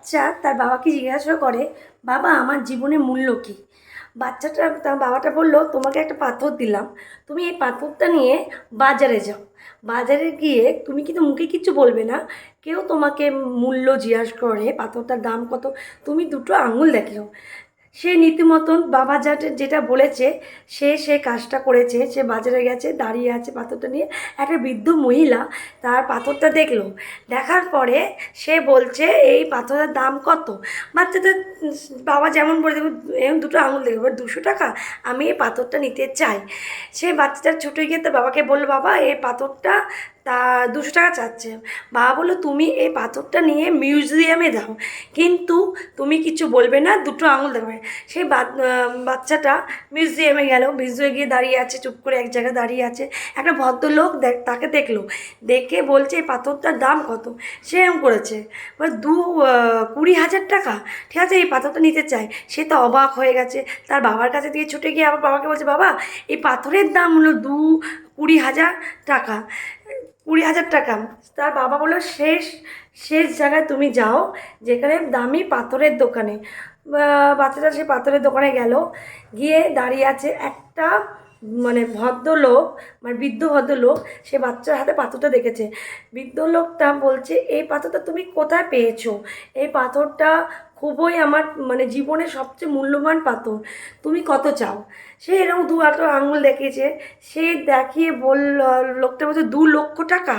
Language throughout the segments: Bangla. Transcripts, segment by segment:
বাচ্চা তার বাবাকে জিজ্ঞাসা করে, বাবা আমার জীবনের মূল্য কী? বাচ্চাটা তার বাবাটা বলল, তোমাকে একটা পাথর দিলাম, তুমি এই পাথরটা নিয়ে বাজারে যাও। বাজারে গিয়ে তুমি কিন্তু মুখে কিচ্ছু বলবে না, কেউ তোমাকে মূল্য জিজ্ঞাসা করে পাথরটার দাম কত, তুমি দুটো আঙুল দেখিও। সে নীতিমতন বাবা যেটা বলেছে সে কাজটা করেছে। সে বাজারে গেছে, দাঁড়িয়ে আছে পাথরটা নিয়ে। একটা বৃদ্ধ মহিলা তার পাথরটা দেখলো, দেখার পরে সে বলছে এই পাথরের দাম কত? বাচ্চাটা বাবা যেমন বলে দেবে এরকম দুটো আঙুল দেখবে, 200 টাকা, আমি এই পাথরটা নিতে চাই। সে বাচ্চাটা ছুটে গিয়ে তার বাবাকে বললো, বাবা এই পাথরটা তা 200 টাকা চাচ্ছে। বাবা বললো, তুমি এই পাথরটা নিয়ে মিউজিয়ামে দাও, কিন্তু তুমি কিছু বলবে না, দুটো আঙুল দেবে। সেই বাচ্চাটা মিউজিয়ামে গেল, মিউজিয়ামে গিয়ে দাঁড়িয়ে আছে, চুপ করে এক জায়গায় দাঁড়িয়ে আছে। একটা ভদ্রলোক তাকে দেখলো, দেখে বলছে এই পাথরটার দাম কত? সে এরকম করেছে, 20,000 টাকা, ঠিক আছে এই পাথরটা নিতে চাই। সে তো অবাক হয়ে গেছে, তার বাবার কাছে দিয়ে ছুটে গিয়ে আবার বাবাকে বলছে, বাবা এই পাথরের দাম হলো 20,000 টাকা, 20,000 টাকা। তার বাবা বললো, শেষ শেষ জায়গায় তুমি যাও যেখানে দামি পাথরের দোকানে। বাচ্চাটা সে পাথরের দোকানে গেল, গিয়ে দাঁড়িয়ে আছে একটা ভদ্রলোক, বৃদ্ধ ভদ্রলোক। সে বাচ্চার হাতে পাথরটা দেখেছে। বৃদ্ধ লোকটা বলছে, এই পাথরটা তুমি কোথায় পেয়েছো? এই পাথরটা খুবই আমার জীবনের সবচেয়ে মূল্যবান পাথর, তুমি কত চাও? সে এরকম দু হাতে আঙুল দেখিয়েছে। সে দেখিয়ে লোকটা বলছে, 2,00,000 টাকা,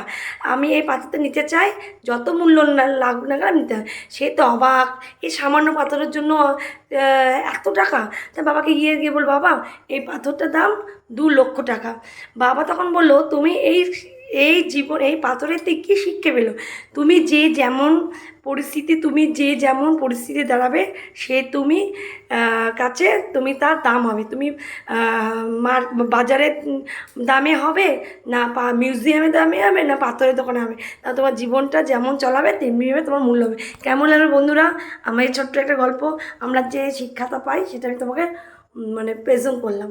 আমি এই পাথরটা নিতে চাই, যত মূল্য লাগুক না কেন নিতে হয়। সে তো অবাক, এই সামান্য পাথরের জন্য এত টাকা। তার বাবাকে গিয়ে বল, বাবা এই পাথরটার দাম 2,00,000 টাকা। বাবা তখন বললো, তুমি এই জীবন এই পাথরের থেকে কী শিক্ষা পেলো? তুমি যে যেমন পরিস্থিতি দাঁড়াবে, সে তুমি কাছে তুমি তার দাম হবে। তুমি বাজারের দামে হবে না, মিউজিয়ামের দামে হবে না পাথরের দোকানে হবে, তা তোমার জীবনটা যেমন চলাবে তেমনিভাবে তোমার মূল্য হবে। কেমন লাগবে বন্ধুরা আমার এই ছোট্ট একটা গল্প? আমরা যে শিক্ষাটা পাই সেটা আমি তোমাকে প্রেজেন্ট করলাম।